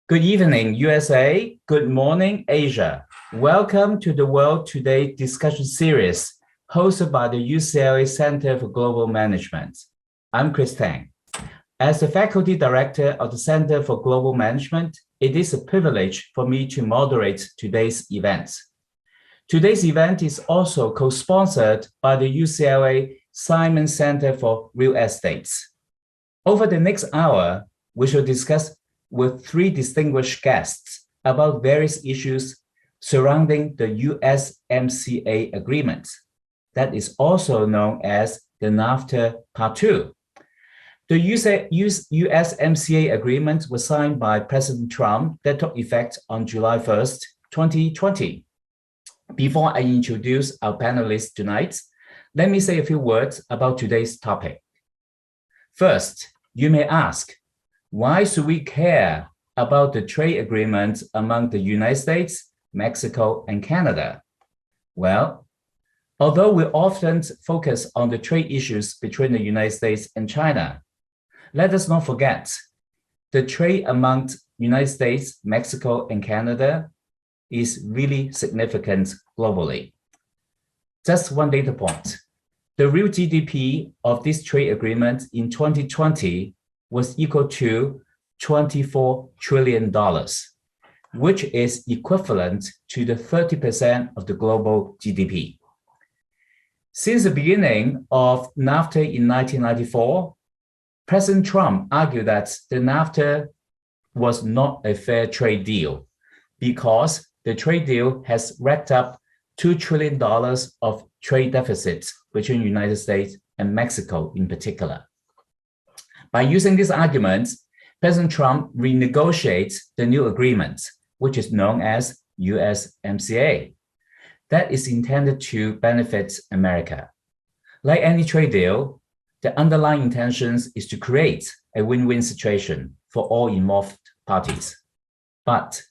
Good evening, USA. Good morning, Asia. Welcome to the World Today discussion series hosted by the UCLA Center for Global Management. I'm Chris Tang. As the faculty director of the Center for Global Management, it is a privilege for me to moderate today's event. Today's event is also co-sponsored by the UCLA Simon Center for Real Estate. Over the next hour, we shall discuss with three distinguished guests about various issues surrounding the USMCA agreement, that is also known as the NAFTA Part 2. The USMCA agreement was signed by President Trump that took effect on July 1st, 2020. Before I introduce our panelists tonight, let me say a few words about today's topic. First, you may ask, why should we care about the trade agreement among the United States, Mexico, and Canada? Well, although we often focus on the trade issues between the United States and China, let us not forget the trade among United States, Mexico, and Canada is really significant globally. Just one data point. The real GDP of this trade agreement in 2020 was equal to $24 trillion, which is equivalent to the 30% of the global GDP. Since the beginning of NAFTA in 1994, President Trump argued that the NAFTA was not a fair trade deal because the trade deal has racked up $2 trillion of trade deficits between the United States and Mexico in particular. By using this argument, President Trump renegotiates the new agreement, which is known as USMCA, that is intended to benefit America. Like any trade deal, the underlying intentions is to create a win-win situation for all involved parties. But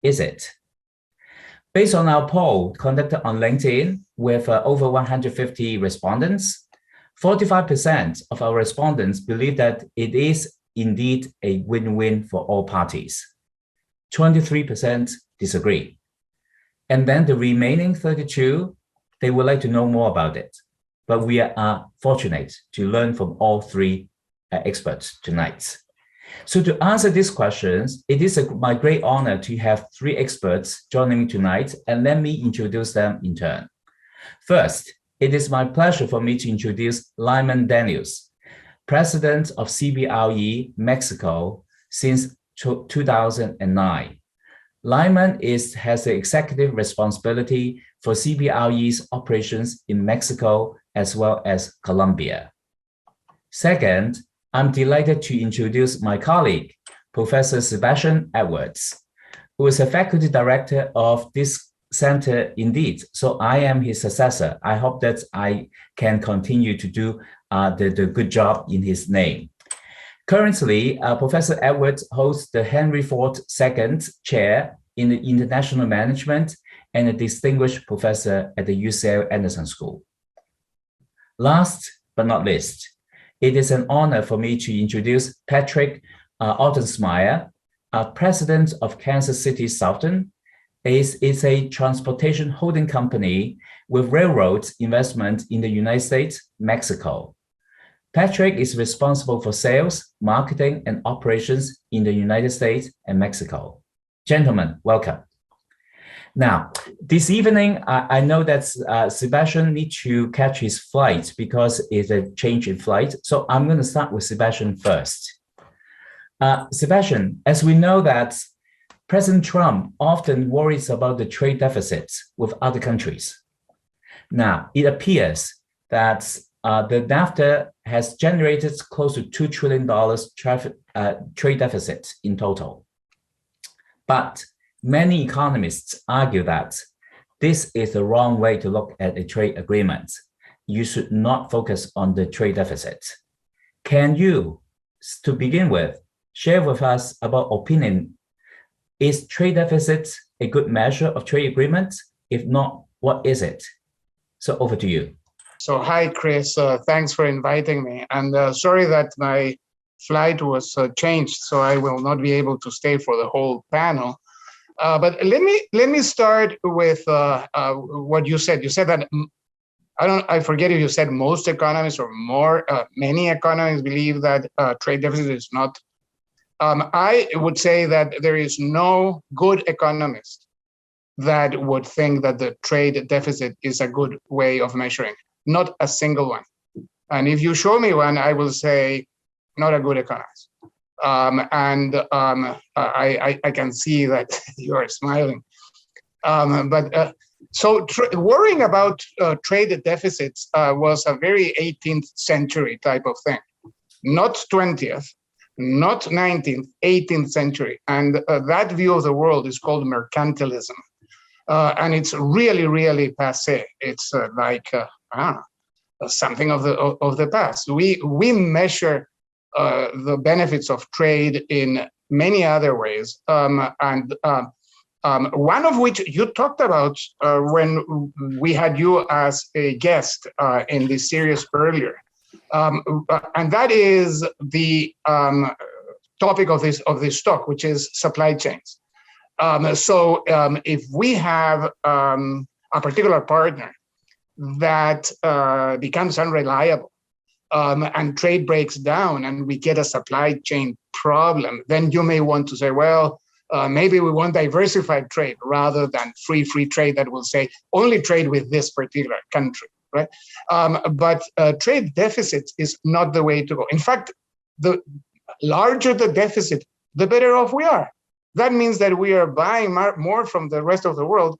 is it? Based on our poll conducted on LinkedIn with over 150 respondents, 45% of our respondents believe that it is indeed a win-win for all parties. 23% disagree. And then the remaining 32, they would like to know more about it. But we are fortunate to learn from all three experts tonight. So to answer these questions, it is my great honor to have three experts joining me tonight, and let me introduce them in turn. First, it is my pleasure for me to introduce Lyman Daniels, president of CBRE Mexico since 2009. Lyman has the executive responsibility for CBRE's operations in Mexico as well as Colombia. Second, I'm delighted to introduce my colleague, Professor Sebastian Edwards, who is a faculty director of this center indeed. So I am his successor. I hope that I can continue to do the good job in his name. Currently, Professor Edwards holds the Henry Ford II Chair in the International Management and a distinguished professor at the UCLA Anderson School. Last but not least, it is an honor for me to introduce Patrick Ottensmeyer, president of Kansas City Southern. It's a transportation holding company with railroads investment in the United States, Mexico. Patrick is responsible for sales, marketing, and operations in the United States and Mexico. Gentlemen, welcome. Now, this evening, I know that Sebastian needs to catch his flight because it's a change in flight. So I'm going to start with Sebastian first. Sebastian, as we know that President Trump often worries about the trade deficits with other countries. Now, it appears that the NAFTA has generated close to $2 trillion trade deficit in total. But many economists argue that this is the wrong way to look at a trade agreement. You should not focus on the trade deficit. Can you, to begin with, share with us about opinion? Is trade deficit a good measure of trade agreements? If not, what is it? So over to you. So hi, Chris. Thanks for inviting me. And sorry that my flight was changed, so I will not be able to stay for the whole panel. But let me start with what you said. You said that I forget if you said most economists or many economists believe that trade deficit is not. I would say that there is no good economist that would think that the trade deficit is a good way of measuring. Not a single one. And if you show me one, I will say, not a good economist. I can see that you are smiling. So worrying about trade deficits was a very 18th century type of thing, not 20th, not 19th, 18th century. And that view of the world is called mercantilism. And it's really, really passé. It's something of the past. We measure the benefits of trade in many other ways, one of which you talked about when we had you as a guest in this series earlier, and that is the topic of this talk, which is supply chains. So if we have a particular partner that becomes unreliable, and trade breaks down and we get a supply chain problem, then you may want to say, well, maybe we want diversified trade rather than free trade that will say only trade with this particular country, right? But trade deficit is not the way to go. In fact, the larger the deficit, the better off we are. That means that we are buying more from the rest of the world.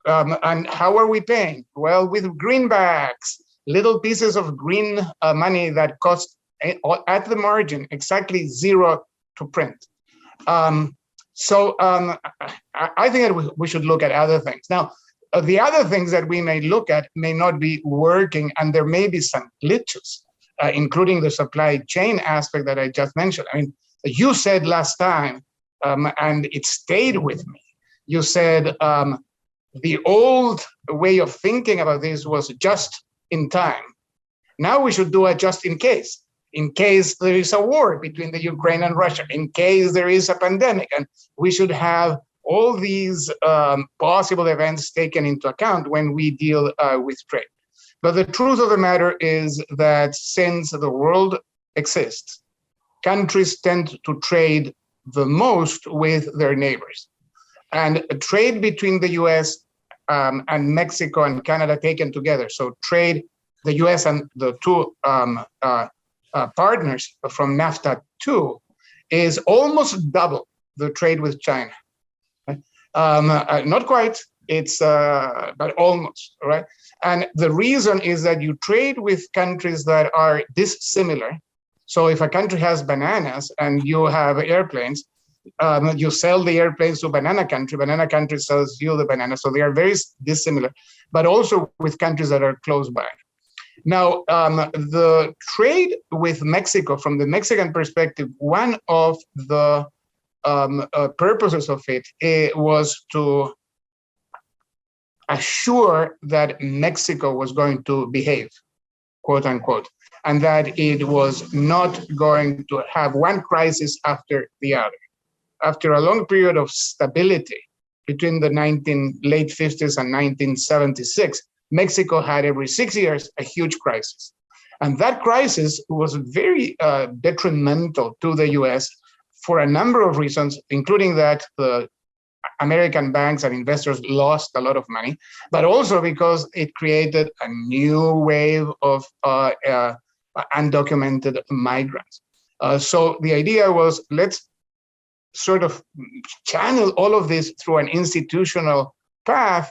And how are we paying? Well, with greenbacks, little pieces of green money that cost at the margin exactly zero to print. So I think that we should look at other things. Now, the other things that we may look at may not be working, and there may be some glitches, including the supply chain aspect that I just mentioned. I mean, you said last time, and it stayed with me, you said the old way of thinking about this was just in time. Now we should do a just in case there is a war between the Ukraine and Russia, in case there is a pandemic, and we should have all these possible events taken into account when we deal with trade. But the truth of the matter is that since the world exists, countries tend to trade the most with their neighbors. And trade between the US and Mexico and Canada taken together, so trade, the US and the two partners from NAFTA 2 is almost double the trade with China. Not quite, it's but almost, right? And the reason is that you trade with countries that are dissimilar. So if a country has bananas and you have airplanes, you sell the airplanes to banana country sells you the banana. So they are very dissimilar, but also with countries that are close by. Now, the trade with Mexico, from the Mexican perspective, one of the purposes of it was to assure that Mexico was going to behave, quote unquote, and that it was not going to have one crisis after the other. After a long period of stability between the late 50s and 1976, Mexico had every 6 years a huge crisis. And that crisis was very detrimental to the US for a number of reasons, including that the American banks and investors lost a lot of money, but also because it created a new wave of undocumented migrants. So the idea was, let's sort of channel all of this through an institutional path,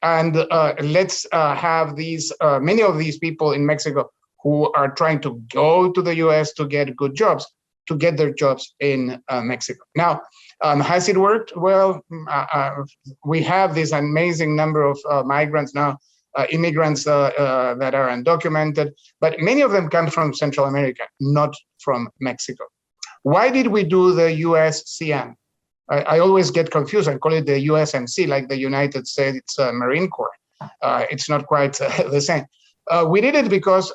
and let's have these many of these people in Mexico who are trying to go to the US to get good jobs, to get their jobs in Mexico. Now, has it worked? Well, we have this amazing number of migrants now, immigrants that are undocumented, but many of them come from Central America, not from Mexico. Why did we do the USCM? I always get confused and call it the USMC, like the United States Marine Corps. It's not quite the same. We did it because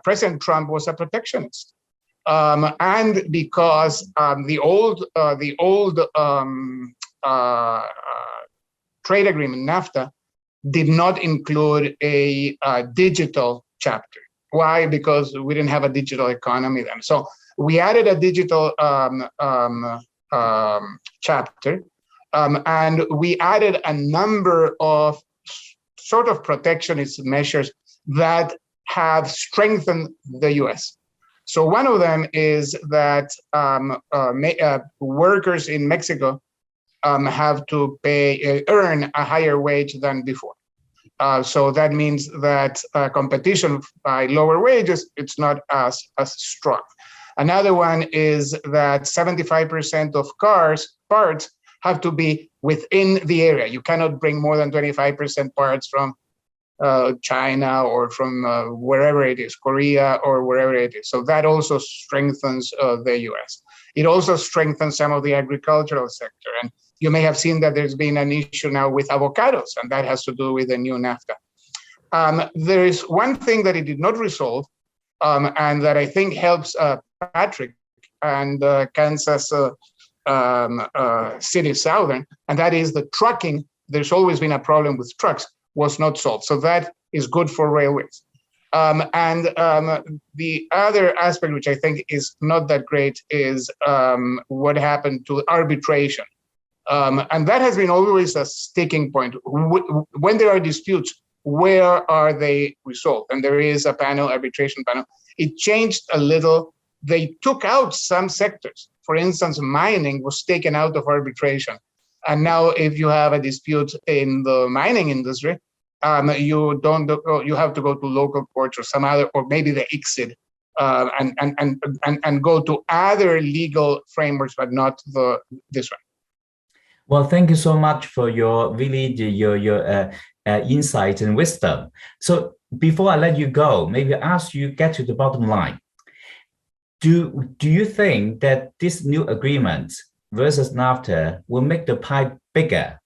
President Trump was a protectionist. and because the old trade agreement, NAFTA, did not include a digital chapter. Why? Because we didn't have a digital economy then. So we added a digital chapter, and we added a number of sort of protectionist measures that have strengthened the US. So one of them is that workers in Mexico have to earn a higher wage than before. So that means that competition by lower wages, it's not as strong. Another one is that 75% of parts have to be within the area. You cannot bring more than 25% parts from China or from wherever it is, Korea or wherever it is. So that also strengthens the US. It also strengthens some of the agricultural sector. And you may have seen that there's been an issue now with avocados, and that has to do with the new NAFTA. There is one thing that it did not resolve, and that I think helps Patrick and Kansas City Southern, and that is the trucking. There's always been a problem with trucks, was not solved. So that is good for railways. And the other aspect, which I think is not that great, is what happened to arbitration. And that has been always a sticking point. When there are disputes, where are they resolved? And there is a arbitration panel. It changed a little. They took out some sectors. For instance, mining was taken out of arbitration. And now if you have a dispute in the mining industry, you have to go to local courts or some other, or maybe the ICSID, and go to other legal frameworks, but not this one. Well, thank you so much for your insight and wisdom. So before I let you go, maybe ask you get to the bottom line. Do you think that this new agreement versus NAFTA will make the pie bigger,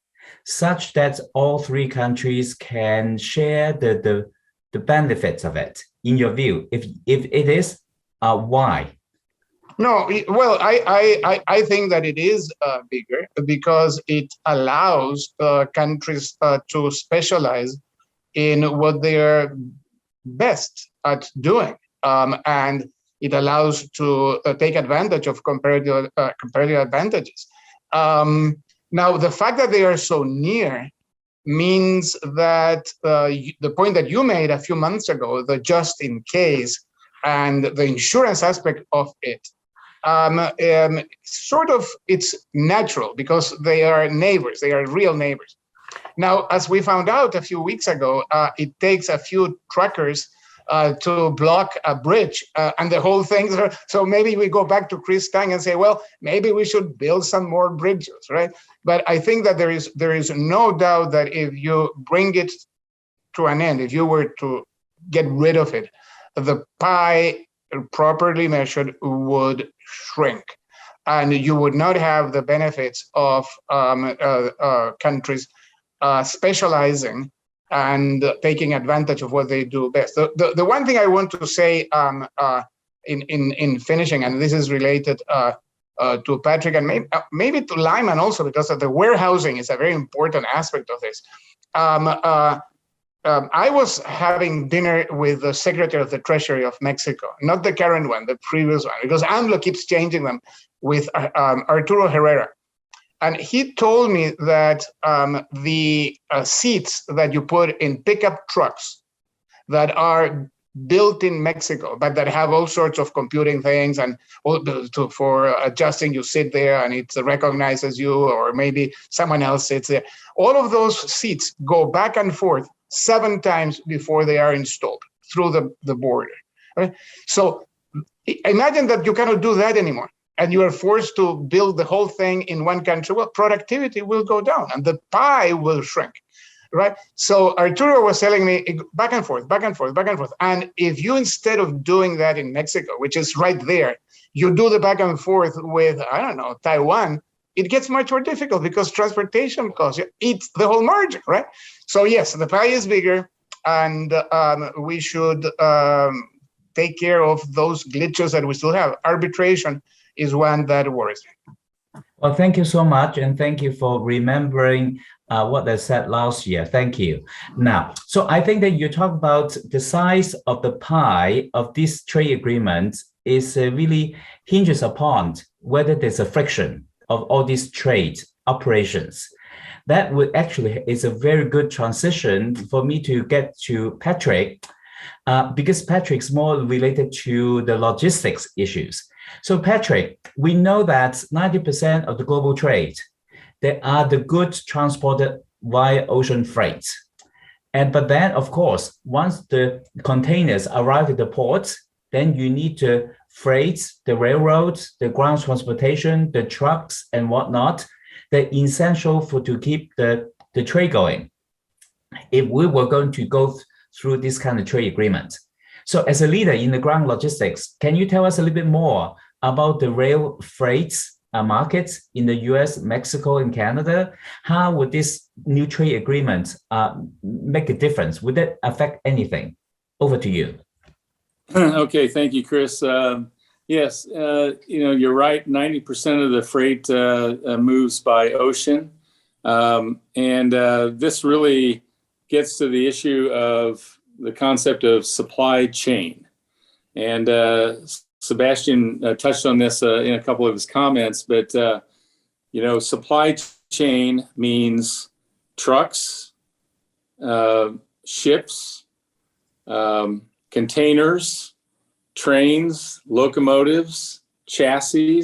such that all three countries can share the benefits of it? In your view, if it is, why? No, well, I think that it is bigger because it allows countries to specialize in what they're best at doing, and it allows to take advantage of comparative advantages. Now, the fact that they are so near means that the point that you made a few months ago, the just in case and the insurance aspect of it, sort of it's natural because they are neighbors, they are real neighbors. Now, as we found out a few weeks ago, it takes a few truckers to block a bridge and the whole thing. So maybe we go back to Chris Tang and say, well, maybe we should build some more bridges, right? But I think that there is no doubt that if you bring it to an end, if you were to get rid of it, the pie properly measured would shrink, and you would not have the benefits of countries specializing and taking advantage of what they do best. The one thing I want to say in finishing, and this is related to Patrick and maybe to Lyman also, because of the warehousing is a very important aspect of this. I was having dinner with the Secretary of the Treasury of Mexico, not the current one, the previous one, because AMLO keeps changing them, with Arturo Herrera. And he told me that the seats that you put in pickup trucks that are built in Mexico, but that have all sorts of computing things and for adjusting, you sit there and it recognizes you, or maybe someone else sits there. All of those seats go back and forth 7 times before they are installed through the border. Right? So imagine that you cannot do that anymore, and you are forced to build the whole thing in one country. Well, productivity will go down and the pie will shrink, right? So Arturo was telling me back and forth, back and forth, back and forth. And if you, instead of doing that in Mexico, which is right there, you do the back and forth with, I don't know, Taiwan, it gets much more difficult because transportation costs eat the whole margin, right? So yes, the pie is bigger, and we should take care of those glitches that we still have. Arbitration is one that worries me. Well, thank you so much. And thank you for remembering what I said last year. Thank you. Now, so I think that you talk about the size of the pie of this trade agreement is really hinges upon whether there's a friction of all these trade operations. That would actually is a very good transition for me to get to Patrick, because Patrick's more related to the logistics issues. So Patrick, we know that 90% of the global trade, they are the goods transported via ocean freight. But then, of course, once the containers arrive at the ports, then you need to freight the railroads, the ground transportation, the trucks and whatnot. They're essential to keep the trade going. If we were going to go through this kind of trade agreement. So as a leader in the ground logistics, can you tell us a little bit more about the rail freights markets in the US, Mexico, and Canada? How would this new trade agreement make a difference? Would that affect anything? Over to you. Okay, thank you, Chris. Yes, you're right. 90% of the freight moves by ocean. And this really gets to the issue of the concept of supply chain. And Sebastian touched on this in a couple of his comments, but, supply chain means trucks, ships, containers, trains, locomotives, chassis,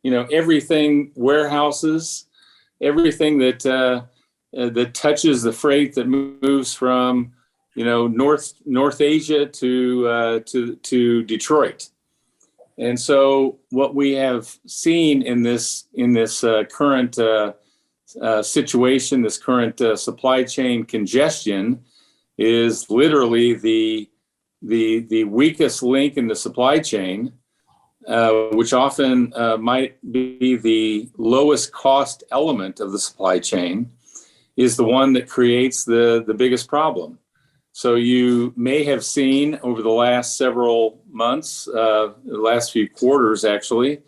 everything, warehouses, everything that touches the freight that moves from, North Asia to Detroit. And so what we have seen in this current situation, this current supply chain congestion, is literally the weakest link in the supply chain, which often might be the lowest cost element of the supply chain, is the one that creates the biggest problem. So you may have seen over the last several months, the last few quarters actually,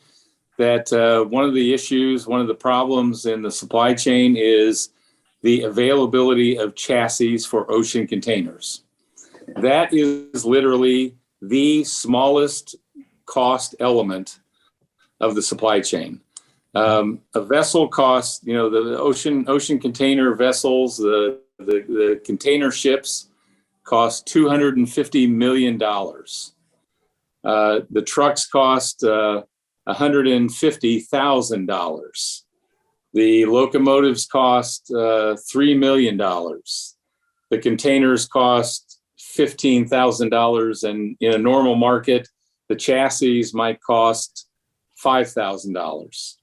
that one of the problems in the supply chain is the availability of chassis for ocean containers. That is literally the smallest cost element of the supply chain. A vessel costs, the ocean container vessels, the container ships cost $250 million. The trucks cost $150,000. The locomotives cost $3 million. The containers cost $15,000, and in a normal market, the chassis might cost $5,000.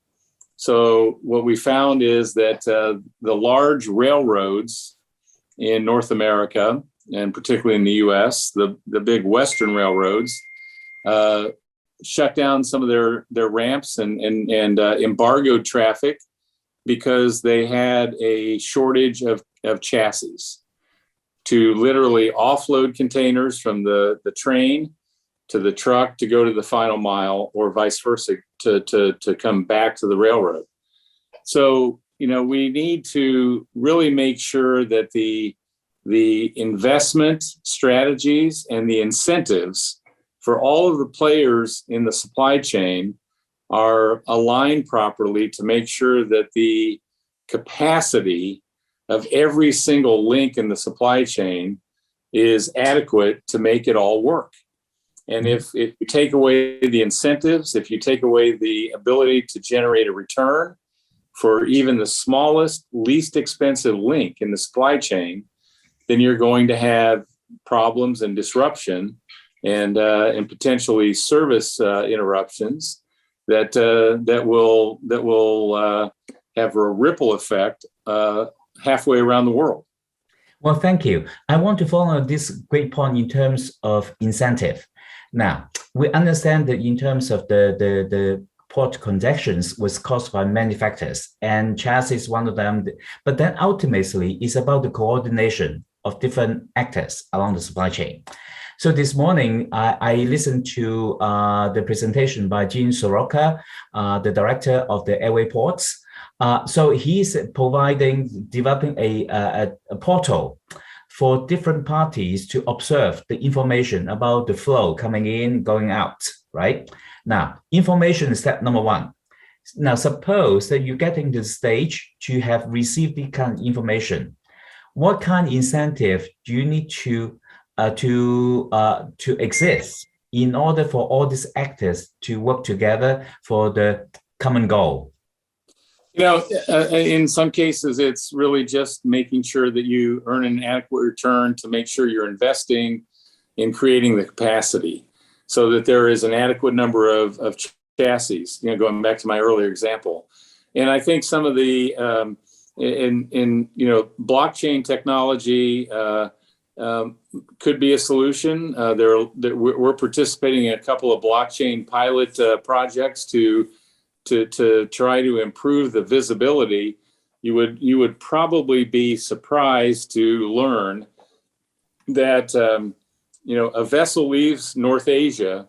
So what we found is that the large railroads in North America, and particularly in the US, the big Western railroads, shut down some of their ramps and embargoed traffic because they had a shortage of chassis to literally offload containers from the train to the truck to go to the final mile, or vice versa, to come back to the railroad. So, we need to really make sure that the investment strategies and the incentives for all of the players in the supply chain are aligned properly to make sure that the capacity of every single link in the supply chain is adequate to make it all work. And if you take away the incentives, if you take away the ability to generate a return for even the smallest, least expensive link in the supply chain, then you're going to have problems and disruption and potentially service interruptions that will have a ripple effect halfway around the world. Well, thank you. I want to follow this great point in terms of incentive. Now, we understand that in terms of the port congestions was caused by many factors, and chassis is one of them. But then ultimately, it's about the coordination of different actors along the supply chain. So this morning, I listened to the presentation by Gene Soroka, the director of the Airway Ports. So he's developing a portal for different parties to observe the information about the flow coming in, going out, right? Now, information is step number one. Now, suppose that you're getting to the stage to have received the kind of information. What kind of incentive do you need to exist in order for all these actors to work together for the common goal? In some cases, it's really just making sure that you earn an adequate return to make sure you're investing in creating the capacity so that there is an adequate number of chassis, going back to my earlier example. And I think some of the, blockchain technology could be a solution. We're participating in a couple of blockchain pilot projects to try to improve the visibility. You would probably be surprised to learn that a vessel leaves North Asia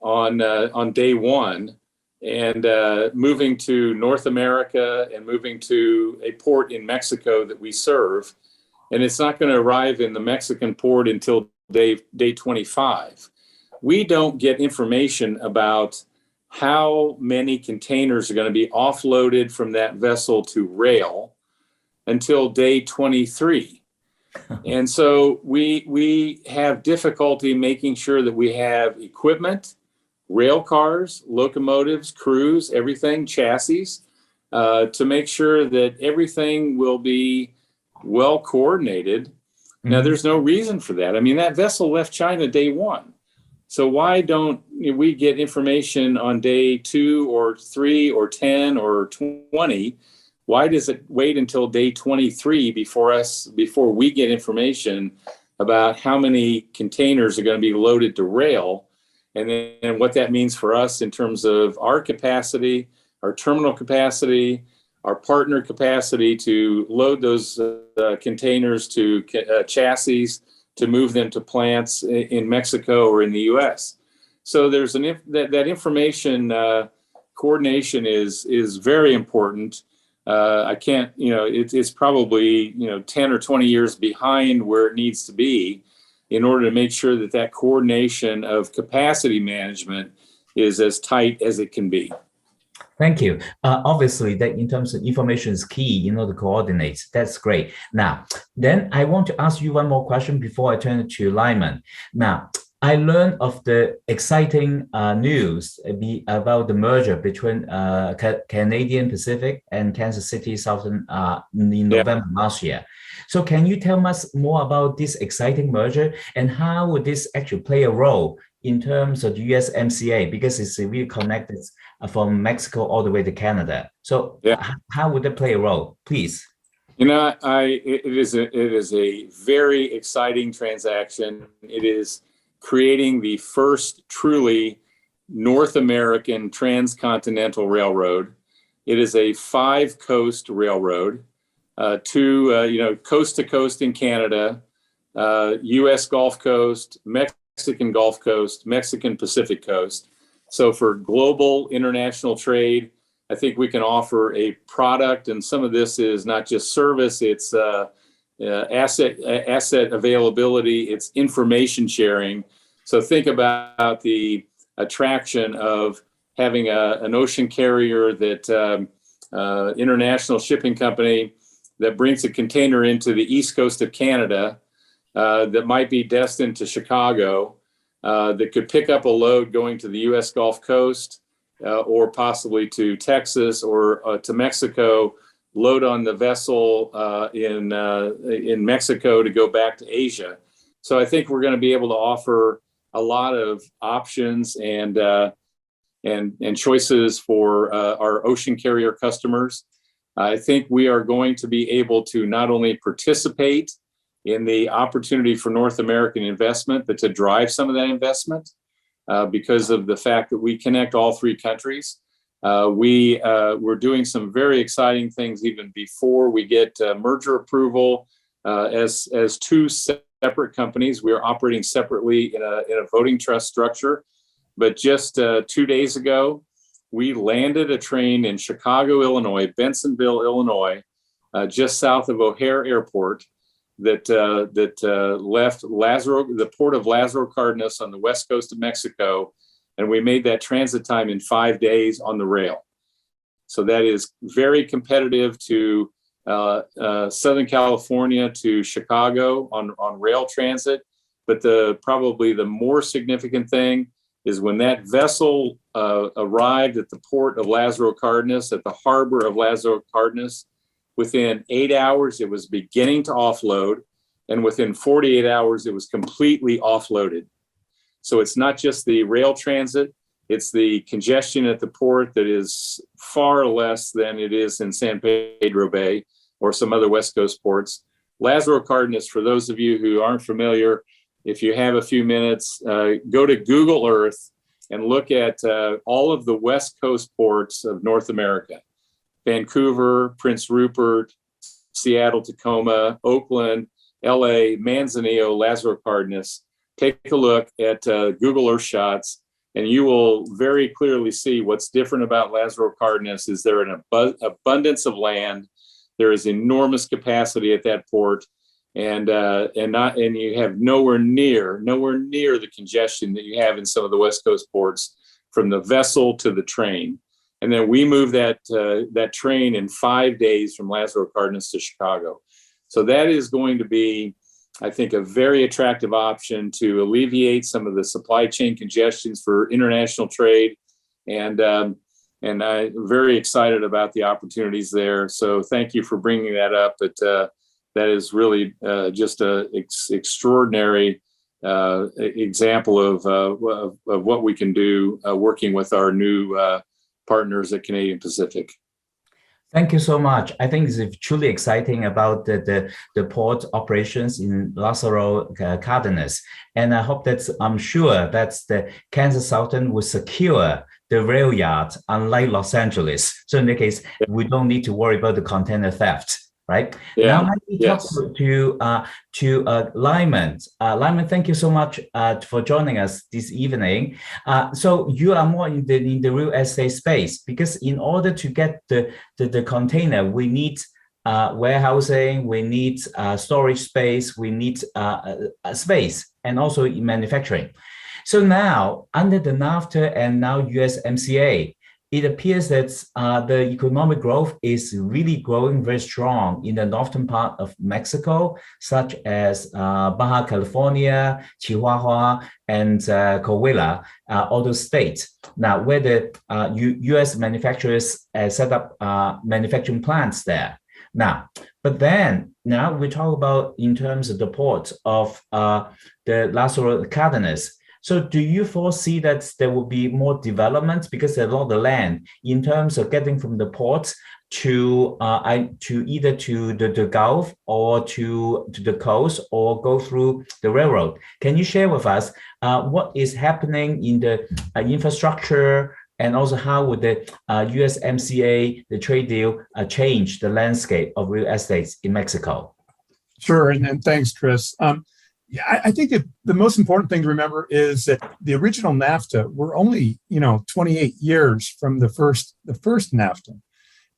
on day one and moving to North America and moving to a port in Mexico that we serve, and it's not going to arrive in the Mexican port until day 25. We don't get information about how many containers are going to be offloaded from that vessel to rail until day 23. And so we have difficulty making sure that we have equipment, rail cars, locomotives, crews, everything, chassis, to make sure that everything will be well coordinated. Mm-hmm. Now, there's no reason for that. I mean, that vessel left China day one. So why don't we get information on day 2 or 3 or 10 or 20? Why does it wait until day 23 before we get information about how many containers are going to be loaded to rail, and then what that means for us in terms of our capacity, our terminal capacity, our partner capacity to load those containers to chassis to move them to plants in Mexico or in the U.S. So there's that information coordination is very important. I can't, it's probably 10 or 20 years behind where it needs to be in order to make sure that coordination of capacity management is as tight as it can be. Thank you. Obviously, that in terms of information is key, the coordinates. That's great. Now, then I want to ask you one more question before I turn it to Lyman. Now, I learned of the exciting news about the merger between Canadian Pacific and Kansas City Southern in November last year. So can you tell us more about this exciting merger and how would this actually play a role in terms of the USMCA, because it's really connected from Mexico all the way to Canada. So how would that play a role, please? It is a very exciting transaction. It is creating the first truly North American transcontinental railroad. It is a 5-coast railroad, coast to coast in Canada, U.S. Gulf Coast, Mexican Gulf Coast, Mexican Pacific Coast. So for global international trade, I think we can offer a product, and some of this is not just service, it's asset availability, it's information sharing. So think about the attraction of having an ocean carrier that international shipping company that brings a container into the east coast of Canada that might be destined to Chicago, that could pick up a load going to the U.S. Gulf Coast or possibly to Texas or to Mexico, load on the vessel in Mexico to go back to Asia. So I think we're going to be able to offer a lot of options and choices for our ocean carrier customers. I think we are going to be able to not only participate in the opportunity for North American investment, but to drive some of that investment because of the fact that we connect all 3 countries. We're doing some very exciting things even before we get merger approval as 2 separate companies. We are operating separately in a voting trust structure. But just 2 days ago, we landed a train in Chicago, Illinois, Bensonville, Illinois, just south of O'Hare Airport, that left the port of Lázaro Cárdenas on the west coast of Mexico, and we made that transit time in 5 days on the rail. So that is very competitive to Southern California to Chicago on rail transit. But probably the more significant thing is when that vessel arrived at the port of Lázaro Cárdenas, at the harbor of Lázaro Cárdenas, within 8 hours, it was beginning to offload. And within 48 hours, it was completely offloaded. So it's not just the rail transit, it's the congestion at the port that is far less than it is in San Pedro Bay or some other West Coast ports. Lázaro Cárdenas, for those of you who aren't familiar, if you have a few minutes, go to Google Earth and look at all of the West Coast ports of North America. Vancouver, Prince Rupert, Seattle, Tacoma, Oakland, LA, Manzanillo, Lázaro Cárdenas. Take a look at Google Earth shots, and you will very clearly see what's different about Lázaro Cárdenas is there an abundance of land. There is enormous capacity at that port, and you have nowhere near the congestion that you have in some of the West Coast ports, from the vessel to the train. And then we moved that train in 5 days from Lázaro Cárdenas to Chicago. So that is going to be, I think, a very attractive option to alleviate some of the supply chain congestions for international trade. And I'm very excited about the opportunities there. So thank you for bringing that up. But that is really just an extraordinary example of what we can do working with our new partners at Canadian Pacific. Thank you so much. I think it's truly exciting about the port operations in Lázaro Cárdenas. And I hope I'm sure that the Kansas Southern will secure the rail yard, unlike Los Angeles. So in that case, we don't need to worry about the container theft. Right. Yeah. Now let me talk to Lyman. Lyman, thank you so much for joining us this evening. So you are more in the real estate space, because in order to get the container, we need warehousing, we need storage space, we need space, and also in manufacturing. So now under the NAFTA and now USMCA, it appears that the economic growth is really growing very strong in the northern part of Mexico, such as Baja California, Chihuahua, and Coahuila, all those states. Now, where the U.S. manufacturers set up manufacturing plants there. Now, but then now we talk about in terms of the port of the Lázaro Cárdenas. So do you foresee that there will be more development, because there's a lot of land in terms of getting from the port to either to the Gulf or to the coast, or go through the railroad? Can you share with us what is happening in the infrastructure, and also how would the USMCA, the trade deal, change the landscape of real estates in Mexico? Sure, and thanks, Chris. Yeah, I think that the most important thing to remember is that the original NAFTA, we're only 28 years from the first NAFTA,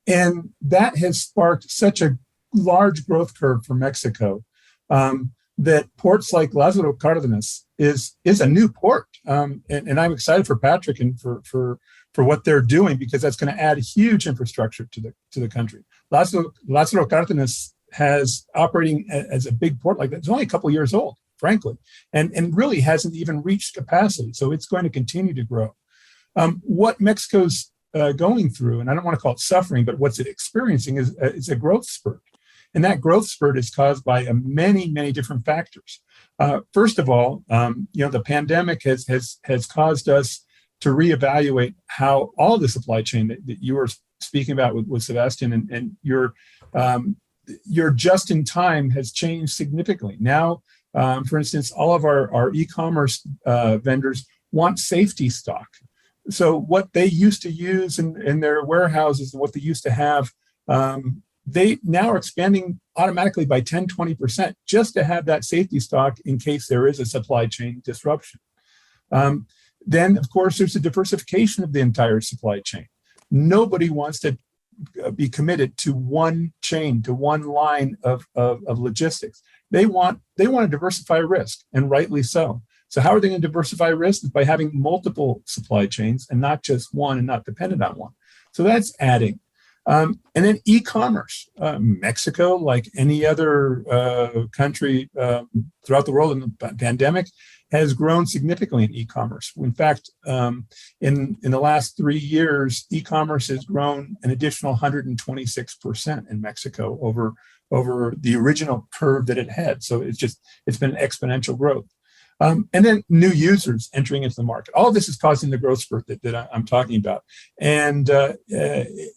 and that has sparked such a large growth curve for Mexico that ports like Lázaro Cárdenas is a new port, and I'm excited for Patrick and for what they're doing, because that's going to add huge infrastructure to the country. Lázaro Cárdenas has operating as a big port like that. It's only a couple of years old, frankly, and really hasn't even reached capacity. So it's going to continue to grow. What Mexico's going through, and I don't want to call it suffering, but what's it experiencing is a growth spurt. And that growth spurt is caused by many, many different factors. First of all, the pandemic has caused us to reevaluate how all the supply chain that you were speaking about with Sebastian and your just-in-time has changed significantly. Now, for instance, all of our e-commerce vendors want safety stock. So what they used to use in their warehouses and what they used to have they now are expanding automatically by 10, 20% just to have that safety stock in case there is a supply chain disruption. Then, of course, there's a diversification of the entire supply chain. Nobody wants to be committed to one chain, to one line of logistics. They want to diversify risk, and rightly so. So how are they going to diversify risk? By having multiple supply chains and not just one and not dependent on one. So that's adding. And then e-commerce. Mexico, like any other country throughout the world in the pandemic, has grown significantly in e-commerce. In fact, in the last 3 years, e-commerce has grown an additional 126% in Mexico over the original curve that it had. So it's been exponential growth. And then new users entering into the market. All of this is causing the growth spurt that I'm talking about. And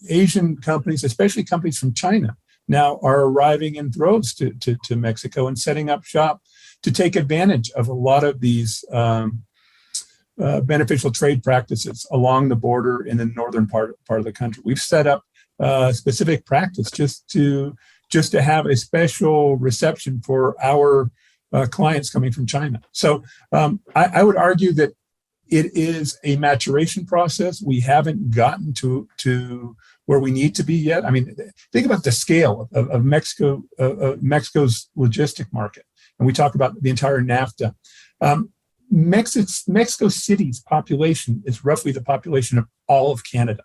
Asian companies, especially companies from China, now are arriving in droves to Mexico and setting up shop to take advantage of a lot of these beneficial trade practices along the border in the northern part of the country. We've set up specific practice just to have a special reception for our clients coming from China. So I would argue that it is a maturation process. We haven't gotten to where we need to be yet. I mean, think about the scale of Mexico's logistic market. And we talk about the entire NAFTA. Mexico City's population is roughly the population of all of Canada.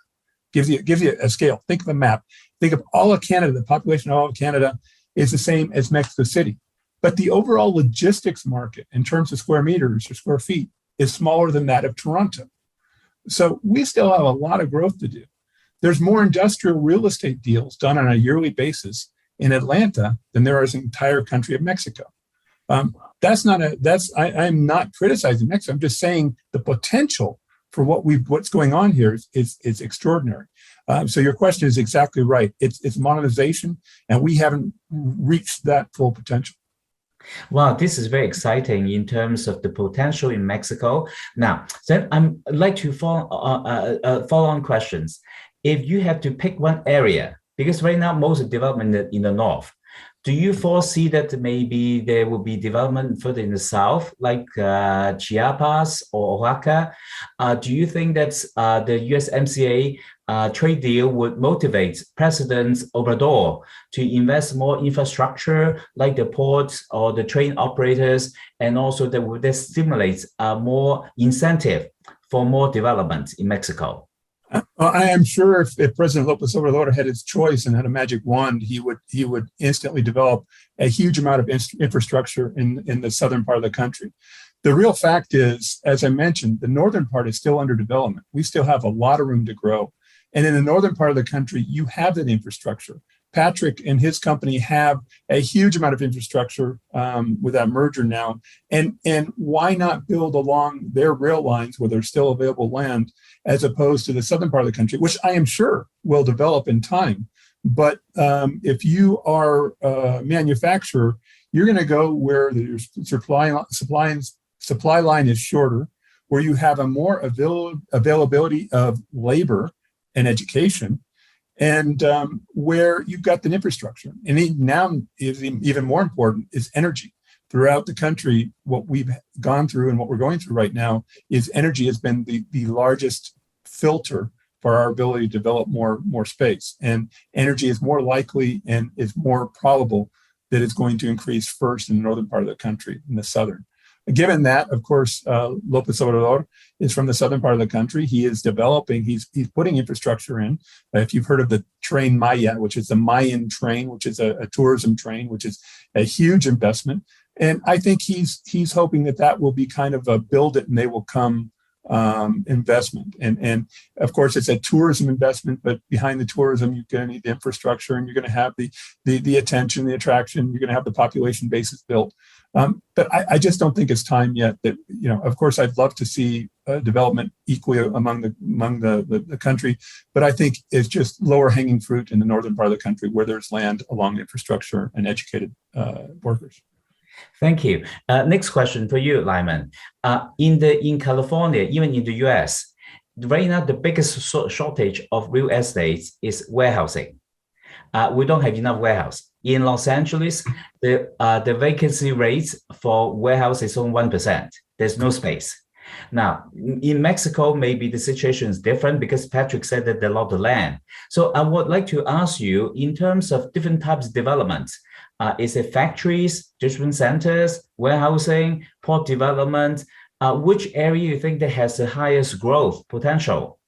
Gives you a scale. Think of a map. Think of all of Canada. The population of all of Canada is the same as Mexico City. But the overall logistics market in terms of square meters or square feet is smaller than that of Toronto. So we still have a lot of growth to do. There's more industrial real estate deals done on a yearly basis in Atlanta than there is in the entire country of Mexico. I'm not criticizing Mexico. I'm just saying the potential for what's going on here is extraordinary. So your question is exactly right. It's modernization, and we haven't reached that full potential. Wow, this is very exciting in terms of the potential in Mexico. Now, then I'd like to follow on questions. If you have to pick one area, because right now most of development in the north, do you foresee that maybe there will be development further in the south, like Chiapas or Oaxaca? Do you think that the USMCA trade deal would motivate President Obrador to invest more infrastructure, like the ports or the train operators, and also that would stimulate more incentive for more development in Mexico? I am sure if President López Obrador had his choice and had a magic wand, he would instantly develop a huge amount of infrastructure in the southern part of the country. The real fact is, as I mentioned, the northern part is still under development. We still have a lot of room to grow. And in the northern part of the country, you have that infrastructure. Patrick and his company have a huge amount of infrastructure with that merger now. And why not build along their rail lines where there's still available land, as opposed to the southern part of the country, which I am sure will develop in time. But if you are a manufacturer, you're going to go where the supply line is shorter, where you have a more availability of labor and education, and where you've got the infrastructure. And now, even more important, is energy. Throughout the country, what we've gone through and what we're going through right now is energy has been the largest filter for our ability to develop more space. And energy is more likely and is more probable that it's going to increase first in the northern part of the country than the southern. Given that, of course, López Obrador is from the southern part of the country. He is developing, he's putting infrastructure in. If you've heard of the Train Maya, which is the Mayan train, which is a tourism train, which is a huge investment. And I think he's hoping that will be kind of a build it and they will come investment. And of course, it's a tourism investment, but behind the tourism, you're going to need the infrastructure, and you're going to have the attention, the attraction. You're going to have the population bases built. But I just don't think it's time yet. That, of course, I'd love to see development equally among the country, but I think it's just lower hanging fruit in the northern part of the country where there's land along infrastructure and educated workers. Thank you. Next question for you, Lyman. In California, even in the US, right now the biggest shortage of real estate is warehousing. we don't have enough warehouse. In Los Angeles, the vacancy rate for warehouse is only 1%. There's no space. Now, in Mexico, maybe the situation is different because Patrick said that there are a lot of land. So I would like to ask you, in terms of different types of developments, is it factories, distribution centers, warehousing, port development? Which area you think that has the highest growth potential?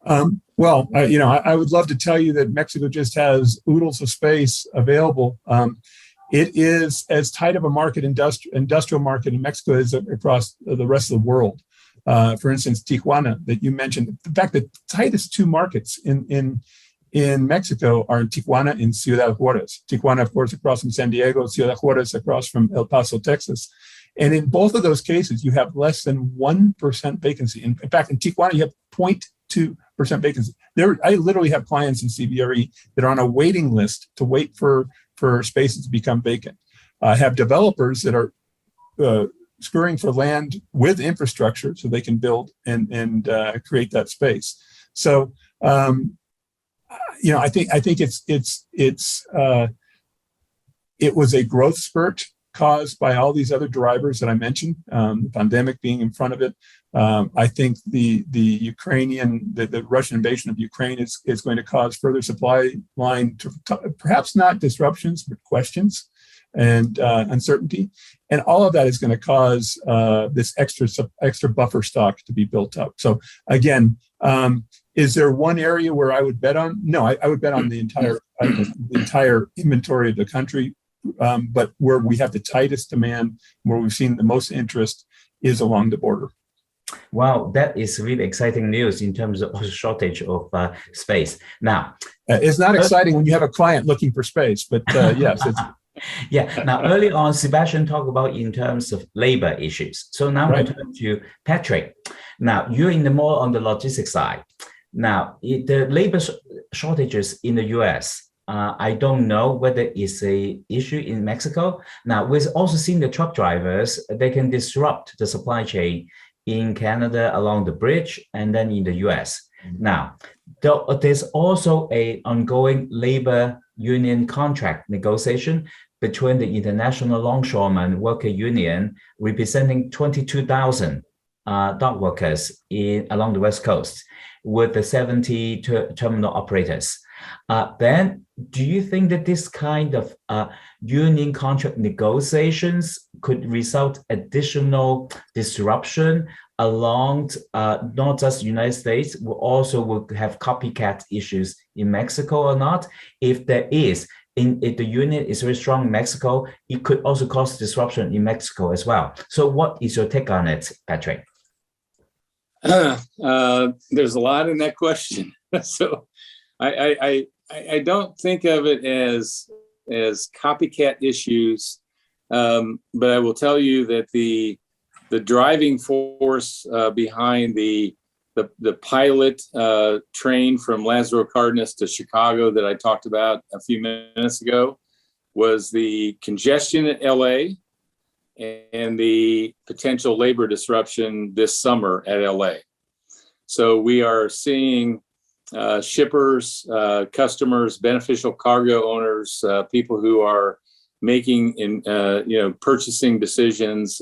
I would love to tell you that Mexico just has oodles of space available. It is as tight of a market, industrial market in Mexico as across the rest of the world. For instance, Tijuana that you mentioned. In fact, the tightest two markets in Mexico are in Tijuana and Ciudad Juarez. Tijuana, of course, across from San Diego, Ciudad Juarez across from El Paso, Texas. And in both of those cases, you have less than 1% vacancy. In fact, in Tijuana, you have 0.2% vacancy. I literally have clients in CBRE that are on a waiting list to wait for spaces to become vacant. I have developers that are scurrying for land with infrastructure so they can build and create that space. So, I think it was a growth spurt caused by all these other drivers that I mentioned, the pandemic being in front of it. I think the Russian invasion of Ukraine is going to cause further supply line to perhaps not disruptions, but questions and uncertainty. And all of that is going to cause this extra buffer stock to be built up. So again, is there one area where I would bet on? No, I would bet on the entire inventory of the country. But where we have the tightest demand, where we've seen the most interest, is along the border. Wow, that is really exciting news in terms of shortage of space. Now, it's not exciting when you have a client looking for space, but yes, it's. Yeah. Now, early on, Sebastian talked about in terms of labor issues. So now I'm going to turn to Patrick. Now, you're more on the logistics side. Now, the labor shortages in the US. I don't know whether it's an issue in Mexico. Now, we've also seen the truck drivers, they can disrupt the supply chain in Canada along the bridge and then in the US. Now, there's also an ongoing labor union contract negotiation between the International Longshoremen Worker Union, representing 22,000 dock workers along the West Coast, with the 70 terminal operators. Then, do you think that this kind of union contract negotiations could result additional disruption along not just the United States, we also will have copycat issues in Mexico or not? If there is, if the union is very strong in Mexico, it could also cause disruption in Mexico as well. So what is your take on it, Patrick? There's a lot in that question. So I don't think of it as copycat issues, but I will tell you that the driving force behind the pilot train from Lázaro Cárdenas to Chicago that I talked about a few minutes ago was the congestion at LA and the potential labor disruption this summer at LA. So we are seeing shippers, customers, beneficial cargo owners, people who are making purchasing decisions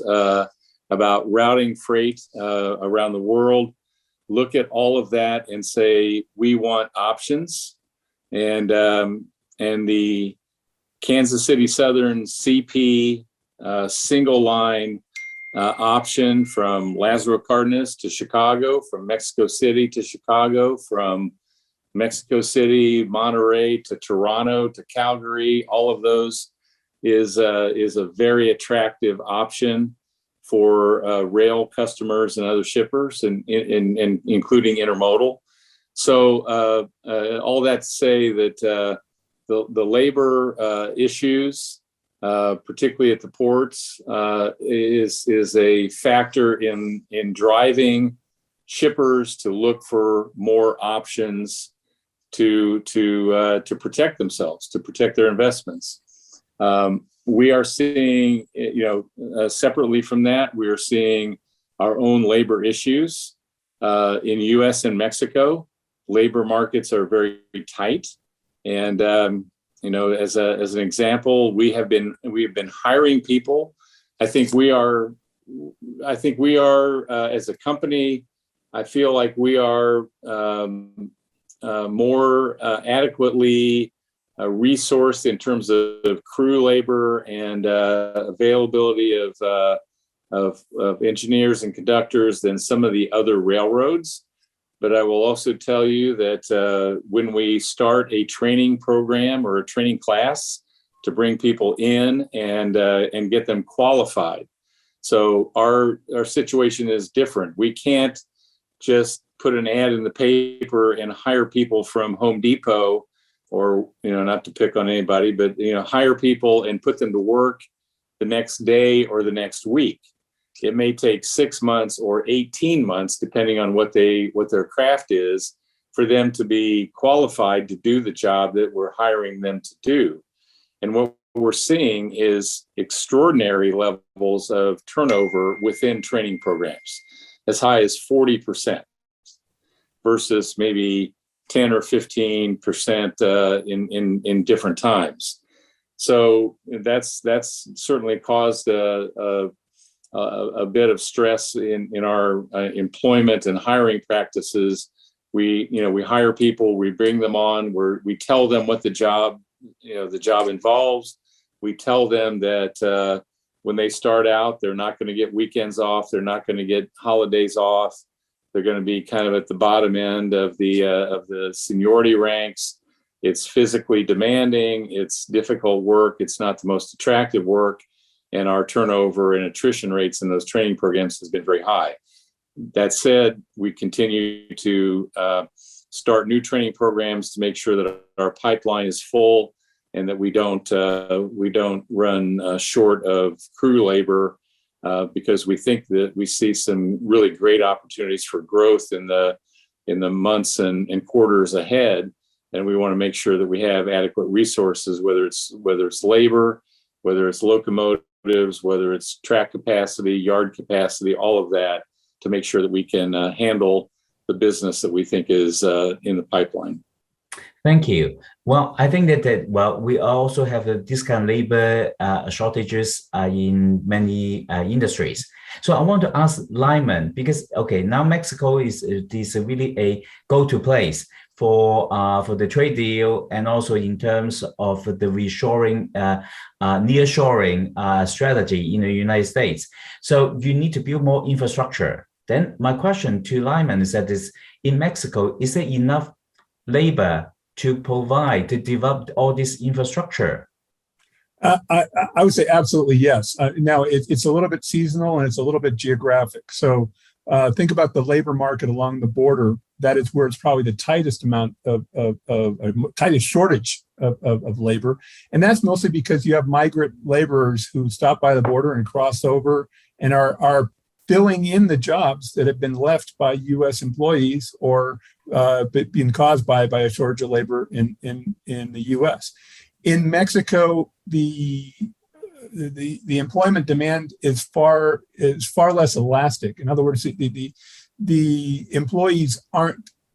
about routing freight around the world, look at all of that and say, we want options. And the Kansas City Southern CP single line option from Lázaro Cárdenas to Chicago, from Mexico City to Chicago, from Mexico City, Monterey to Toronto to Calgary, all of those is a very attractive option for rail customers and other shippers, and including intermodal. So all that to say that the labor issues, particularly at the ports, is a factor in driving shippers to look for more options to protect themselves, to protect their investments. We are seeing, separately from that, we are seeing our own labor issues in U.S. and Mexico. Labor markets are very tight. And as an example, we have been hiring people. I think we are as a company. I feel like we are more adequately resourced in terms of crew labor and availability of engineers and conductors than some of the other railroads. But I will also tell you that when we start a training program or a training class to bring people in and get them qualified. So our situation is different. We can't just put an ad in the paper and hire people from Home Depot, or, not to pick on anybody, but, hire people and put them to work the next day or the next week. It may take 6 months or 18 months, depending on what their craft is, for them to be qualified to do the job that we're hiring them to do. And what we're seeing is extraordinary levels of turnover within training programs, as high as 40% versus maybe 10 or 15% in different times. So that's certainly caused a bit of stress in our employment and hiring practices. We hire people, we bring them on, we tell them what the job involves. We tell them that when they start out, they're not going to get weekends off, they're not going to get holidays off. They're going to be kind of at the bottom end of the seniority ranks. It's physically demanding, it's difficult work, it's not the most attractive work. And our turnover and attrition rates in those training programs has been very high. That said, we continue to start new training programs to make sure that our pipeline is full and that we don't run short of crew labor, because we think that we see some really great opportunities for growth in the months and quarters ahead. And we want to make sure that we have adequate resources, whether it's labor, whether it's locomotives, whether it's track capacity, yard capacity, all of that, to make sure that we can handle the business that we think is in the pipeline. Thank you. Well, I think that we also have this kind of labor shortages in many industries. So I want to ask Lyman, because now Mexico is really a go-to place for the trade deal, and also in terms of the reshoring, nearshoring strategy in the United States. So you need to build more infrastructure. Then my question to Lyman is that in Mexico, is there enough labor to develop all this infrastructure? I would say absolutely yes. Now it's a little bit seasonal and it's a little bit geographic. So think about the labor market along the border. That is where it's probably the tightest amount of tightest shortage of labor. And that's mostly because you have migrant laborers who stop by the border and cross over and are filling in the jobs that have been left by U.S. employees or being caused by a shortage of labor in the U.S. In Mexico, the employment demand is far less elastic. In other words, the employees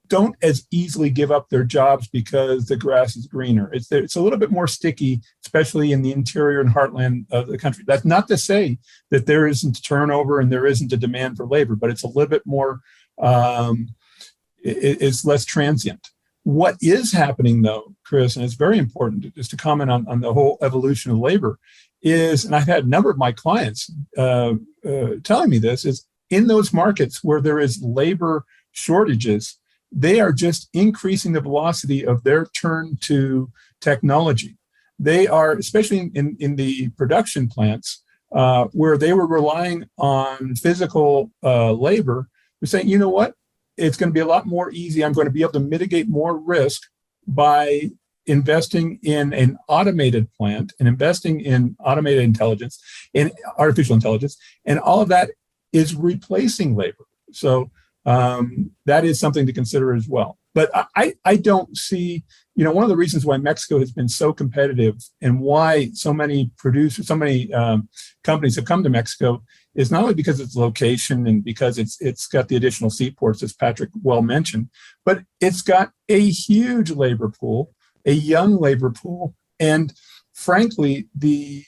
don't as easily give up their jobs because the grass is greener. It's a little bit more sticky, especially in the interior and heartland of the country. That's not to say that there isn't turnover and there isn't a demand for labor, but it's a little bit more, it's less transient. What is happening though, Chris, and it's very important just to comment on the whole evolution of labor, is, and I've had a number of my clients telling me this, is in those markets where there is labor shortages, they are just increasing the velocity of their turn to technology. They are, especially in the production plants, where they were relying on physical labor, they're saying, you know what, it's going to be a lot more easy. I'm going to be able to mitigate more risk by investing in an automated plant and investing in automated intelligence, in artificial intelligence, and all of that is replacing labor. So that is something to consider as well. But I don't see, one of the reasons why Mexico has been so competitive and why so many companies have come to Mexico is not only because of its location and because it's got the additional seaports, as Patrick well mentioned, but it's got a huge labor pool. a young labor pool, and frankly, the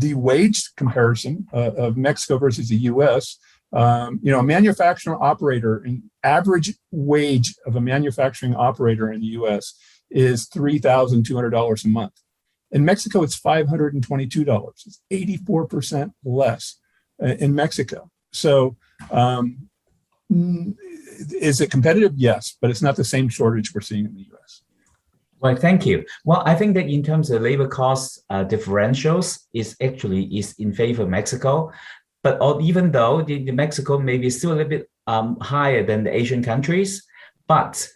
wage comparison of Mexico versus the U.S. A manufacturing operator, an average wage of a manufacturing operator in the U.S. is $3,200 a month. In Mexico, it's $522. It's 84% less in Mexico. So, is it competitive? Yes, but it's not the same shortage we're seeing in the U.S. Well, thank you. Well, I think that in terms of labor cost differentials is in favor of Mexico, but even though the Mexico may be still a little bit higher than the Asian countries, but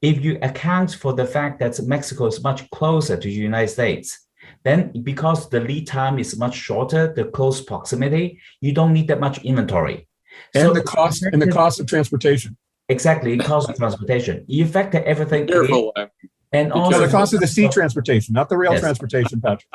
if you account for the fact that Mexico is much closer to the United States, then because the lead time is much shorter, the close proximity, you don't need that much inventory. And the cost of transportation. Exactly, cost of transportation. You factor everything Careful. and also the cost of the sea transportation, not the rail transportation, Patrick.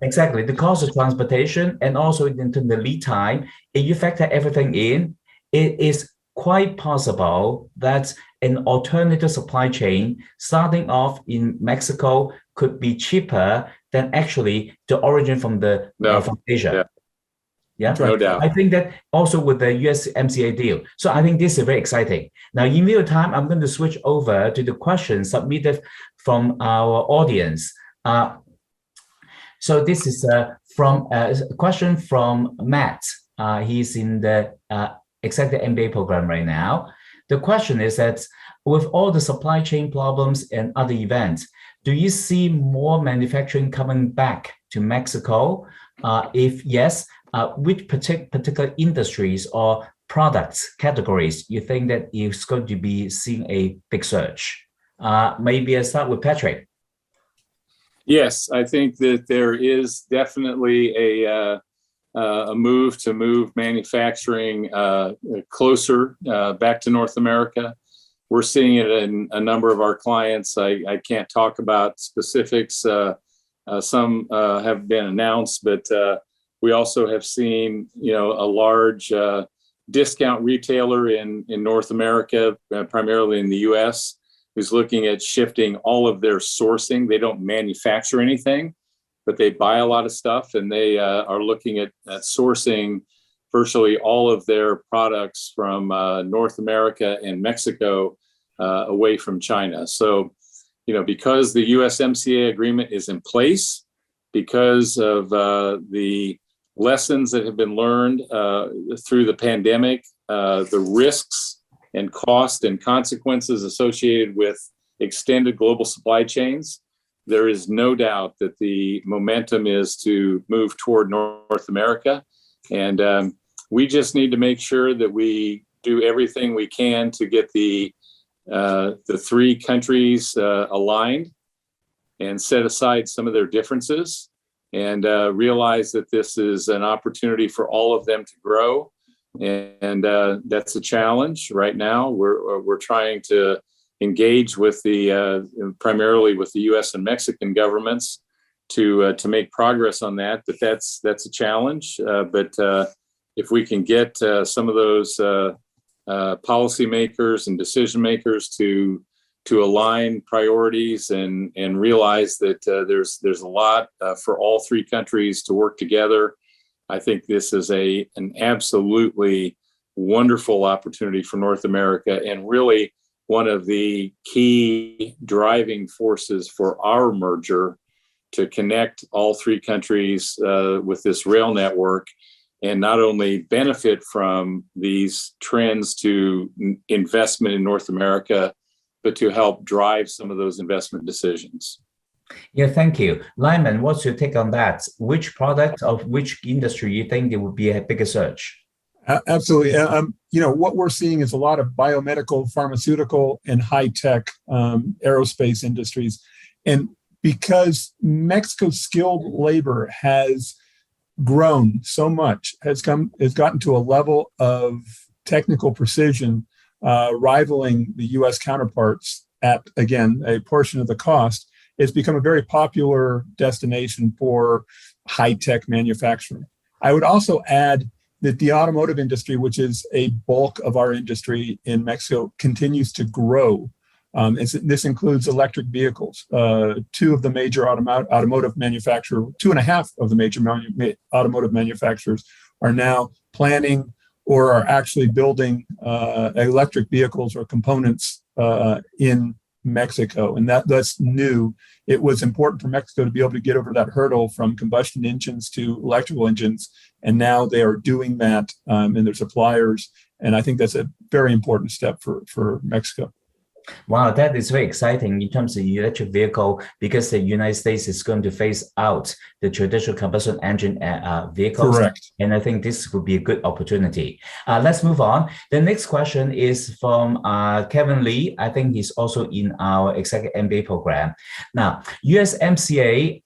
Exactly, the cost of transportation and also in terms of the lead time. If you factor everything in, it is quite possible that an alternative supply chain starting off in Mexico could be cheaper than actually the origin from from Asia. Yeah, no doubt. I think that also with the USMCA deal. So I think this is very exciting. Now, in real time, I'm going to switch over to the questions submitted from our audience. So this is from a question from Matt. He's in the Executive MBA program right now. The question is that with all the supply chain problems and other events, do you see more manufacturing coming back to Mexico? If yes, which particular industries or products categories you think that is going to be seeing a big surge? Maybe I start with Patrick. Yes, I think that there is definitely a move to move manufacturing closer back to North America. We're seeing it in a number of our clients. I can't talk about specifics. Some have been announced, but we also have seen, a large discount retailer in North America, primarily in the U.S., who's looking at shifting all of their sourcing. They don't manufacture anything, but they buy a lot of stuff, and they are looking at sourcing virtually all of their products from North America and Mexico away from China. So, because the USMCA agreement is in place, because of the lessons that have been learned through the pandemic, the risks and cost and consequences associated with extended global supply chains, there is no doubt that the momentum is to move toward North America. And we just need to make sure that we do everything we can to get the three countries aligned and set aside some of their differences and realize that this is an opportunity for all of them to grow. And that's a challenge right now. We're trying to engage with primarily with the U.S. and Mexican governments to make progress on that. But that's a challenge. But if we can get some of those policymakers and decision makers to align priorities and realize that there's a lot for all three countries to work together, I think this is an absolutely wonderful opportunity for North America, and really one of the key driving forces for our merger to connect all three countries with this rail network, and not only benefit from these trends to investment in North America, but to help drive some of those investment decisions. Yeah, thank you. Lyman, what's your take on that? Which product of which industry you think there would be a bigger surge? Absolutely. What we're seeing is a lot of biomedical, pharmaceutical, and high-tech aerospace industries. And because Mexico's skilled labor has grown so much, has gotten to a level of technical precision rivaling the U.S. counterparts at, again, a portion of the cost, it's become a very popular destination for high-tech manufacturing. I would also add that the automotive industry, which is a bulk of our industry in Mexico, continues to grow. This includes electric vehicles. Two of the major automotive manufacturers, 2.5 of the major automotive manufacturers are now planning or are actually building electric vehicles or components in Mexico. And that's new. It was important for Mexico to be able to get over that hurdle from combustion engines to electrical engines. And now they are doing that in their suppliers. And I think that's a very important step for Mexico. Wow, that is very exciting in terms of the electric vehicle, because the United States is going to phase out the traditional combustion engine vehicles. Correct. And I think this would be a good opportunity. Let's move on. The next question is from Kevin Lee. I think he's also in our executive MBA program. Now, USMCA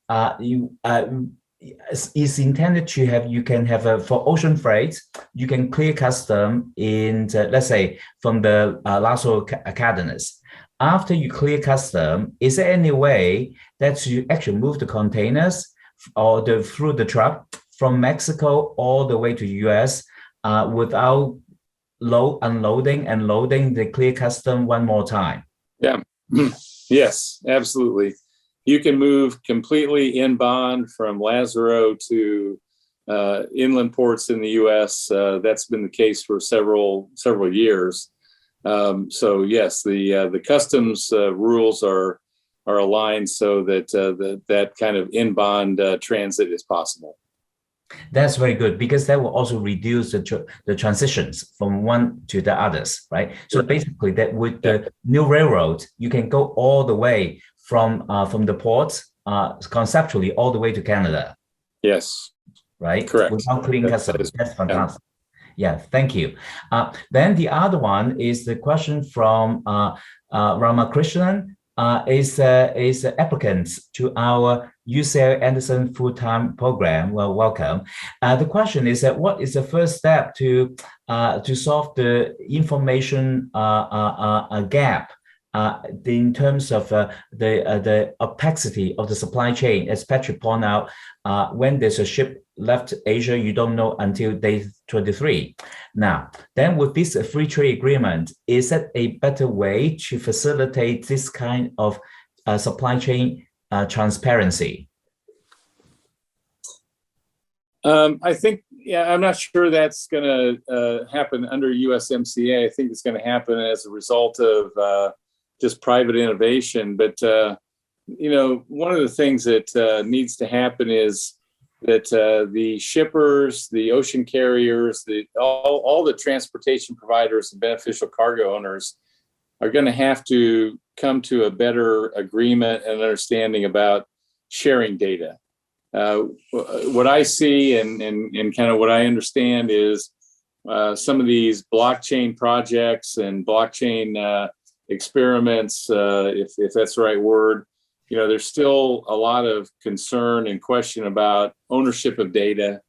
is intended to have, you can have for ocean freight, you can clear custom in, let's say, from the Lasso Cardenas. After you clear custom, is there any way that you actually move the containers or through the truck from Mexico all the way to US without unloading and loading the clear custom one more time? Yeah, yes, absolutely. You can move completely inbound from Lazaro to inland ports in the U.S. That's been the case for several years. So yes, the customs rules are aligned so that that kind of inbound transit is possible. That's very good, because that will also reduce the transitions from one to the others, right? So basically, that with the new railroad, you can go all the way from the ports, conceptually, all the way to Canada. Yes. Right? Correct. Without clearing customs. That's fantastic. Yeah, thank you. Then the other one is the question from Ramakrishnan. Is applicants to our UCLA Anderson full-time program. Well, welcome. The question is that what is the first step to solve the information gap in terms of the opacity of the supply chain? As Patrick pointed out, when there's a ship left Asia, you don't know until day 23. Now, then with this free trade agreement, is that a better way to facilitate this kind of supply chain transparency? I think, I'm not sure that's going to happen under USMCA. I think it's going to happen as a result of just private innovation. But, one of the things that needs to happen is that the shippers, the ocean carriers, all the transportation providers and beneficial cargo owners are going to have to come to a better agreement and understanding about sharing data. What I see and kind of what I understand is some of these blockchain projects and blockchain experiments, if that's the right word, there's still a lot of concern and question about ownership of data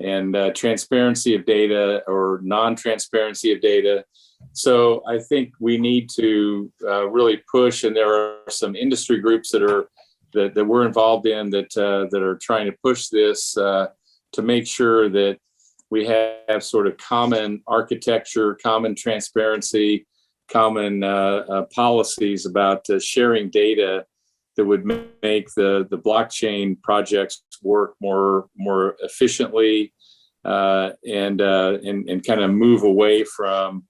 and transparency of data or non-transparency of data. So I think we need to really push, and there are some industry groups that we're involved in that are trying to push this to make sure that we have sort of common architecture, common transparency, common policies about sharing data that would make the blockchain projects work more efficiently and kind of move away from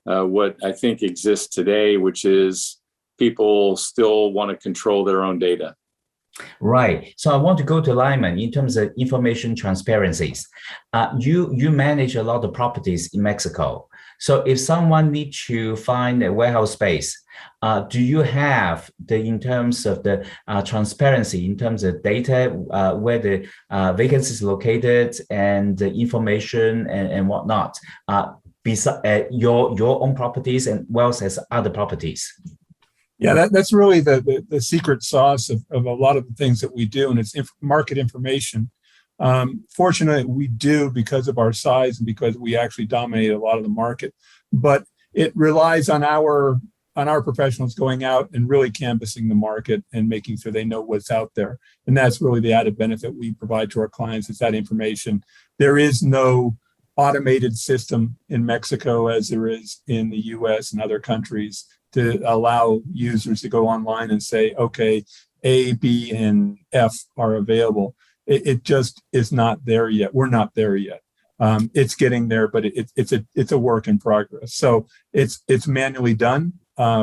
what I think exists today, which is people still want to control their own data. Right. So I want to go to Lyman in terms of information transparencies. You manage a lot of properties in Mexico. So if someone needs to find a warehouse space, do you have in terms of the transparency, in terms of data, where the vacancy is located and the information and whatnot, besides your own properties and well as other properties? Yeah, that's really the secret sauce of a lot of the things that we do, and it's market information. Fortunately, we do because of our size and because we actually dominate a lot of the market. But it relies on our professionals going out and really canvassing the market and making sure they know what's out there. And that's really the added benefit we provide to our clients, is that information. There is no automated system in Mexico as there is in the US and other countries to allow users to go online and say, okay, A, B, and F are available. It just is not there yet. We're not there yet. It's getting there, but it's a work in progress. So it's manually done.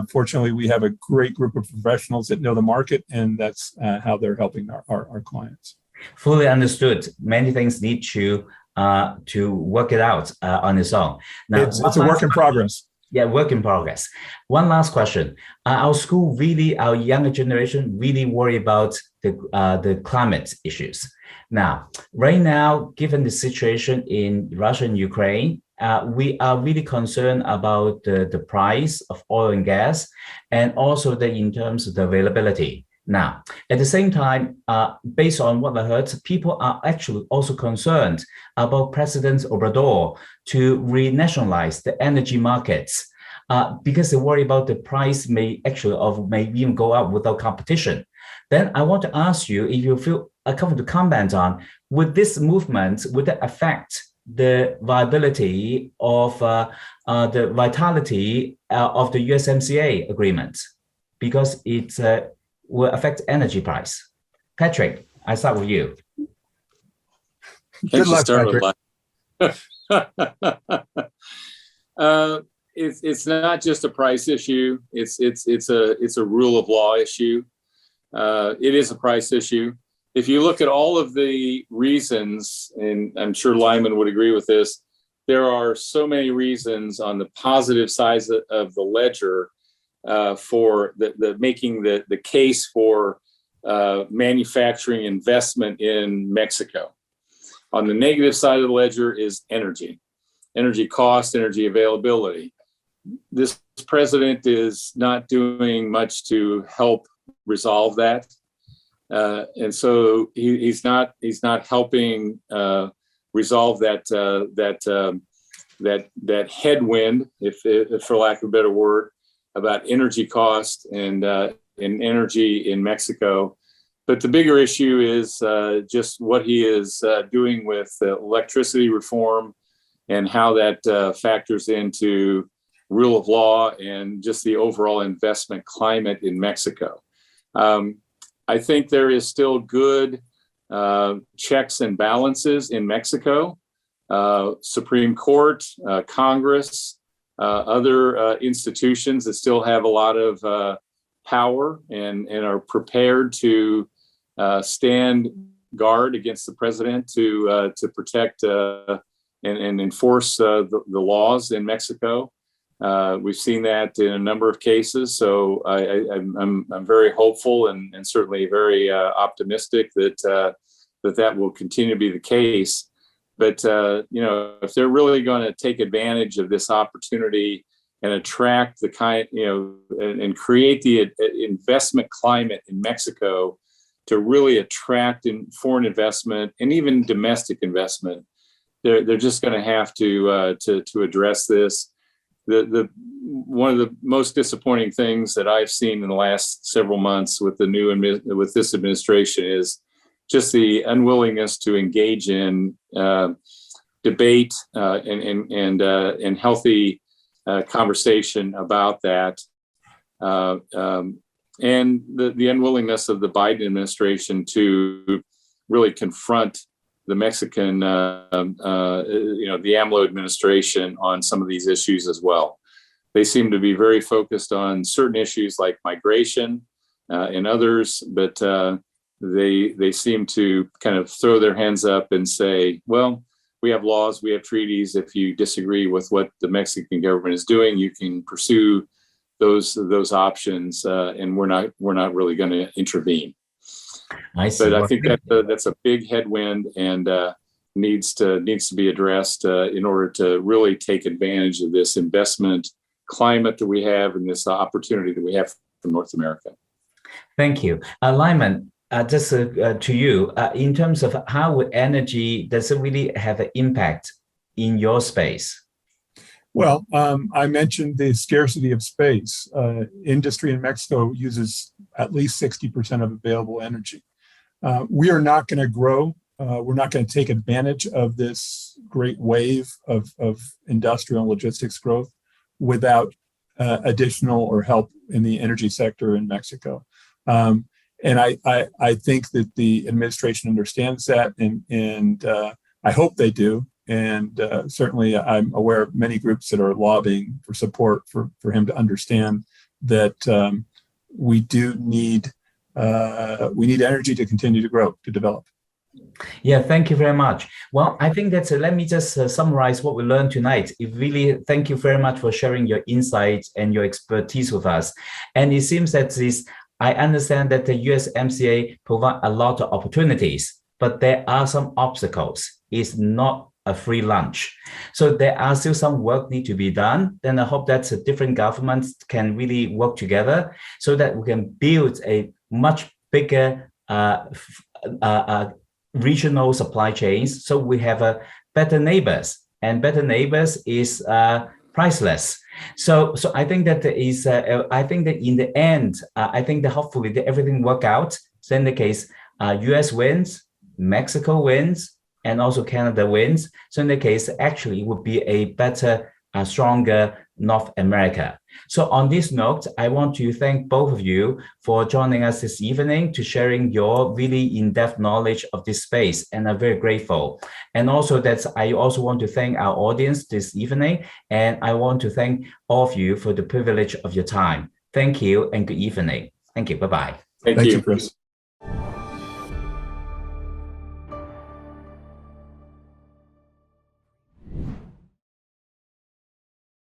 Fortunately, we have a great group of professionals that know the market, and that's how they're helping our clients. Fully understood. Many things need to work it out on its own. Now, it's a work in progress. Yeah, work in progress. One last question. Our school really, our younger generation really worry about the climate issues. Now, right now, given the situation in Russia and Ukraine, we are really concerned about the price of oil and gas, and also in terms of the availability. Now, at the same time, based on what I heard, people are actually also concerned about President Obrador to renationalize the energy markets because they worry about the price may even go up without competition. Then I want to ask you if you feel comfortable to comment on, would this movement, would that affect the viability of the vitality of the USMCA agreement? Because it will affect energy price. Patrick, I start with you. Good luck, Patrick. It's not just a price issue. It's a rule of law issue. It is a price issue. If you look at all of the reasons, and I'm sure Lyman would agree with this, there are so many reasons on the positive side of the ledger for making the case for manufacturing investment in Mexico. On the negative side of the ledger is energy cost, energy availability. This president is not doing much to help resolve that, and so he's not helping resolve that headwind, if for lack of a better word, about energy cost and energy in Mexico. But the bigger issue is just what he is doing with electricity reform and how that factors into rule of law and just the overall investment climate in Mexico. I think there is still good checks and balances in Mexico. Supreme Court, Congress, other institutions that still have a lot of power and are prepared to stand guard against the president to protect and enforce the laws in Mexico. We've seen that in a number of cases, so I'm very hopeful and certainly very optimistic that that will continue to be the case. But if they're really going to take advantage of this opportunity and attract the kind, and create the investment climate in Mexico to really attract foreign investment and even domestic investment, they're just going to have to address this. One of the most disappointing things that I've seen in the last several months with this administration is just the unwillingness to engage in debate and healthy conversation about that, and the unwillingness of the Biden administration to really confront the Mexican, the AMLO administration on some of these issues as well. They seem to be very focused on certain issues like migration and others, but they seem to kind of throw their hands up and say, well, we have laws, we have treaties. If you disagree with what the Mexican government is doing, you can pursue those options, and we're not really going to intervene. I see. But I think that's a big headwind and needs to be addressed in order to really take advantage of this investment climate that we have and this opportunity that we have from North America. Thank you, Lyman. Just to you, in terms of how would energy, does it really have an impact in your space? Well, I mentioned the scarcity of space. Industry in Mexico uses at least 60% of available energy. We are not going to grow. We're not going to take advantage of this great wave of industrial and logistics growth without additional or help in the energy sector in Mexico. And I think that the administration understands that, and I hope they do. And certainly I'm aware of many groups that are lobbying for support for him to understand that we need energy to continue to grow, to develop. Yeah, thank you very much. Well, I think that's let me just summarize what we learned tonight. It really, thank you very much for sharing your insights and your expertise with us. And it seems that I understand that the USMCA provide a lot of opportunities, but there are some obstacles. It's not a free lunch. So there are still some work need to be done. Then I hope that different governments can really work together so that we can build a much bigger regional supply chains. So we have a better neighbors, and better neighbors is priceless. So I think that I think that in the end, I think that hopefully that everything work out. So in the case, US wins, Mexico wins, and also Canada wins. So in the case, actually it would be a better, stronger North America. So on this note, I want to thank both of you for joining us this evening to sharing your really in-depth knowledge of this space, and I'm very grateful. And also I also want to thank our audience this evening, and I want to thank all of you for the privilege of your time. Thank you and good evening. Thank you. Bye-bye. Thank you, Chris.